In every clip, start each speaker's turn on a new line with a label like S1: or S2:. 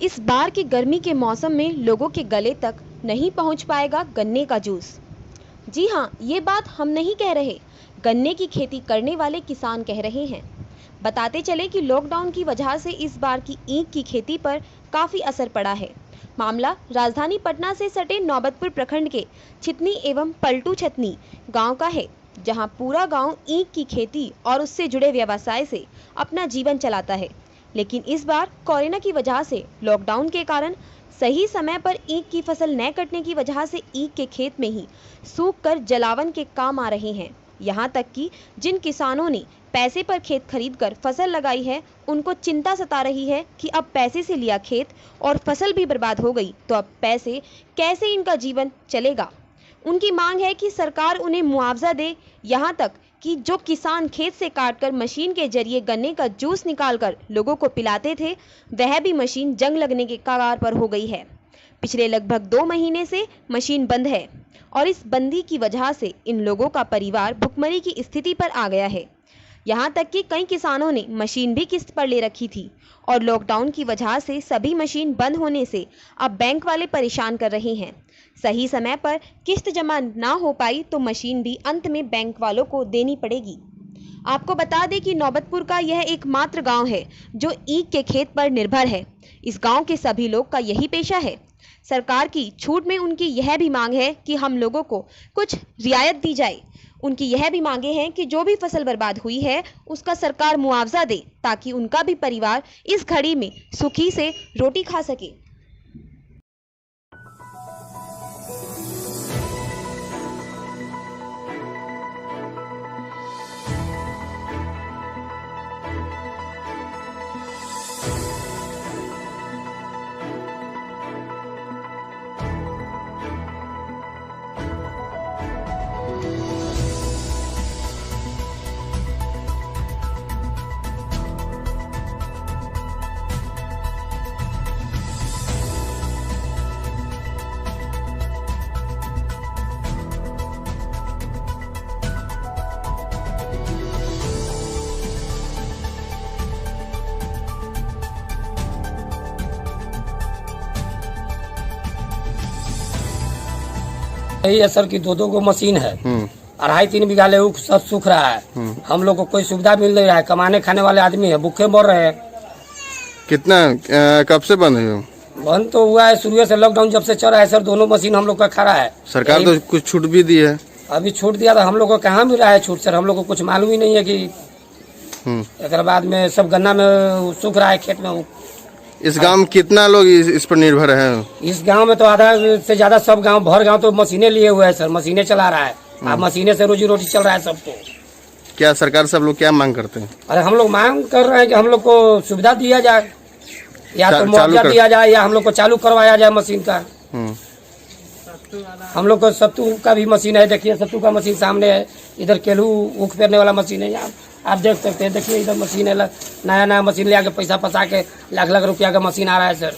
S1: इस बार की गर्मी के मौसम में लोगों के गले तक नहीं पहुंच पाएगा गन्ने का जूस। जी हाँ, ये बात हम नहीं कह रहे, गन्ने की खेती करने वाले किसान कह रहे हैं। बताते चले कि लॉकडाउन की वजह से इस बार की ईख की खेती पर काफ़ी असर पड़ा है। मामला राजधानी पटना से सटे नौबतपुर प्रखंड के छितनी एवं पलटू छतनी गांव का है, जहां पूरा गांव ईख की खेती और उससे जुड़े व्यवसाय से अपना जीवन चलाता है। लेकिन इस बार कोरोना की वजह से लॉकडाउन के कारण सही समय पर ईख की फसल न कटने की वजह से ईख के खेत में ही सूख कर जलावन के काम आ रहे हैं। यहाँ तक कि जिन किसानों ने पैसे पर खेत खरीदकर फसल लगाई है, उनको चिंता सता रही है कि अब पैसे से लिया खेत और फसल भी बर्बाद हो गई तो अब पैसे कैसे इनका जीवन चलेगा। उनकी मांग है कि सरकार उन्हें मुआवजा दे। यहाँ तक कि जो किसान खेत से काटकर मशीन के जरिए गन्ने का जूस निकालकर लोगों को पिलाते थे, वह भी मशीन जंग लगने के कगार पर हो गई है। पिछले लगभग 2 महीने से मशीन बंद है और इस बंदी की वजह से इन लोगों का परिवार भुखमरी की स्थिति पर आ गया है। यहाँ तक कि कई किसानों ने मशीन भी किस्त पर ले रखी थी और लॉकडाउन की वजह से सभी मशीन बंद होने से अब बैंक वाले परेशान कर रहे हैं। सही समय पर किस्त जमा ना हो पाई तो मशीन भी अंत में बैंक वालों को देनी पड़ेगी। आपको बता दें कि नौबतपुर का यह एकमात्र गांव है जो ईख के खेत पर निर्भर है। इस गांव के सभी लोग का यही पेशा है। सरकार की छूट में उनकी यह भी मांग है कि हम लोगों को कुछ रियायत दी जाए। उनकी यह भी मांगे हैं कि जो भी फसल बर्बाद हुई है उसका सरकार मुआवजा दे, ताकि उनका भी परिवार इस घड़ी में सुखी से रोटी खा सके।
S2: यही है सर कि 2-2 गो मशीन है, 2.5-3 बीघा ले सब सूख रहा है। हम लोग को कोई सुविधा मिल नहीं रहा है। कमाने खाने वाले आदमी है, भूखे मर रहे हैं।
S3: कितना कब से बंद हुई?
S2: बंद तो हुआ है शुरू से, लॉकडाउन जब से चल रहा है सर। दोनों मशीन हम लोग का खड़ा है।
S3: सरकार तो कुछ छूट भी दी है।
S2: अभी छूट दिया था, हम लोग को कहाँ मिल रहा है छूट सर। हम लोग को कुछ मालूम ही नहीं है कि एक बाद में सब गन्ना में सूख रहा है खेत में।
S3: इस गांव में कितना लोग इस पर निर्भर है?
S2: इस गांव में तो आधा से ज्यादा सब गांव भर गांव तो मशीनें लिए हुए है सर। मशीनें चला रहा है, अब मशीनें से रोजी रोटी चल रहा है सबको।
S3: क्या सरकार से आप लोग क्या मांग करते हैं?
S2: अरे हम लोग मांग कर रहे हैं कि हम लोग को सुविधा दिया जाए, या तो मुआवजा दिया जाए, या हम लोग को चालू करवाया जाए मशीन का। हम लोग को सत्तू का भी मशीन है, देखिए सत्तू का मशीन सामने है। इधर केलू ऊख फेरने वाला मशीन है, यहाँ आप देख सकते हैं। देखिए इधर मशीन है, नया नया मशीन ले आके पैसा फंसा के लाख रुपया का मशीन आ रहा है सर।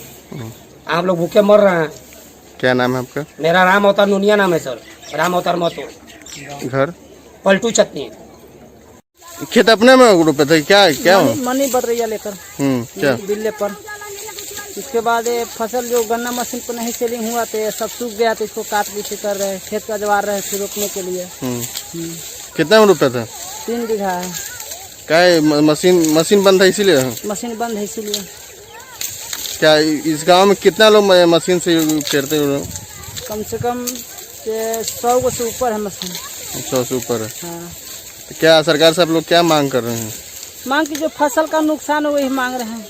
S2: हम लोग भूखे मर रहे हैं।
S3: क्या नाम है आपका?
S2: मेरा राम अवतार नूनिया नाम है सर। राम अवतार महतो।
S3: घर
S2: पलटू छतनी।
S3: खेत अपने में रुपए थे क्या
S4: मनी बढ़ रही है लेकर
S3: क्या
S4: बिल्ले पर। इसके बाद ये फसल जो गन्ना मशीन पर नहीं सेलिंग हुआ तो ये सब सूख गया, तो इसको काट पीछे कर रहे हैं, खेत का जवार रहे फिर रोपने के लिए।
S3: कितना रुपए था?
S4: 3 बीघा है।
S3: क्या मशीन बंद है इसीलिए?
S4: मशीन बंद है इसीलिए।
S3: क्या इस गांव में कितना लोग मशीन से फेरते हो?
S4: कम से कम 100 को से ऊपर है मशीन।
S3: 100 से ऊपर है।
S4: हाँ।
S3: तो क्या सरकार से आप लोग क्या मांग कर रहे हैं?
S4: मांग की जो फसल का नुकसान है वही मांग रहे हैं।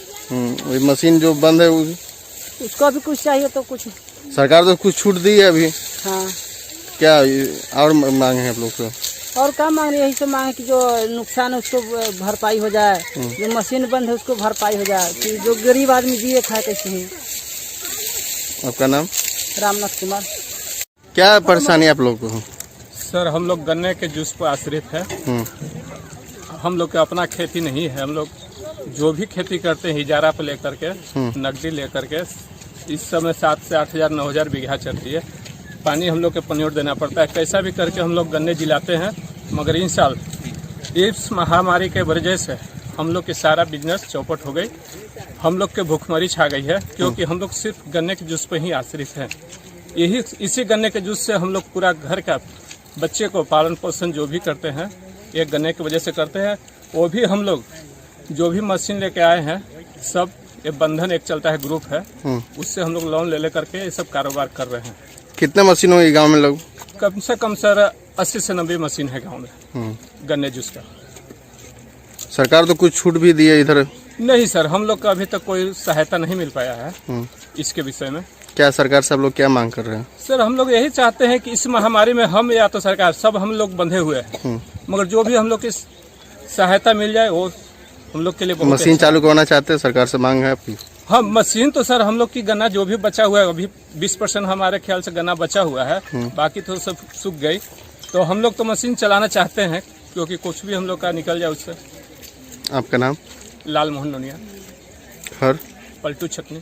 S3: वही मशीन जो बंद है
S4: उसको भी कुछ चाहिए तो कुछ।
S3: सरकार तो कुछ छूट दी है अभी।
S4: हाँ।
S3: क्या और मांग है आप लोग को?
S4: और क्या मांग रही है? यही सब मांग है कि जो नुकसान है उसको भरपाई हो जाए, जो मशीन बंद है उसको भरपाई हो जाए, कि जो गरीब आदमी जिए खाए कैसे ही।
S3: आपका नाम?
S4: रामनाथ कुमार।
S3: क्या परेशानी आप लोग को?
S5: सर हम लोग गन्ने के जूस पर आश्रित है। हम लोग का अपना खेती नहीं है। हम लोग जो भी खेती करते हैं इजारा पर लेकर के, नकदी लेकर के। इस समय 7 से 8 हज़ार 9 हज़ार बीघा चलती है। पानी हम लोग के पनियोर देना पड़ता है। कैसा भी करके हम लोग गन्ने जिलाते हैं, मगर इन साल इस महामारी के वजह से हम लोग के सारा बिजनेस चौपट हो गई। हम लोग के भूखमरी छा गई है, क्योंकि हम लोग सिर्फ गन्ने के जूस पर ही आश्रित हैं। इसी गन्ने के जूस से हम लोग पूरा घर का बच्चे को पालन पोषण जो भी करते हैं ये गन्ने की वजह से करते हैं। वो भी हम लोग जो भी मशीन लेके आए हैं सब ये बंधन एक चलता है ग्रुप है, उससे हम लोग लोन ले करके ये सब कारोबार कर रहे हैं।
S3: कितने मशीन होंगे गांव में लोग?
S5: कम से कम सर 80 से 90 मशीन है गांव में गन्ने जूस का।
S3: सरकार तो कुछ छूट भी दी है इधर?
S5: नहीं सर, हम लोग का अभी तक कोई सहायता नहीं मिल पाया है इसके विषय में।
S3: क्या सरकार से आप लोग क्या मांग कर रहे हैं?
S5: सर हम लोग यही चाहते हैं कि इस महामारी में हम या तो सरकार सब हम लोग बंधे हुए हैं, मगर जो भी हम लोग की सहायता मिल जाए वो हम लोग के लिए बहुत
S3: मशीन चालू करवाना चाहते हैं, सरकार से मांग है आपकी?
S5: हाँ मशीन तो सर हम लोग की गन्ना जो भी बचा हुआ है अभी 20% हमारे ख्याल से गन्ना बचा हुआ है, बाकी तो सब सूख गई। तो हम लोग तो मशीन चलाना चाहते हैं क्योंकि कुछ भी हम लोग का निकल जाए उससे।
S3: आपका नाम?
S5: लाल मोहन नोनिया,
S3: घर
S5: पलटू छतनी।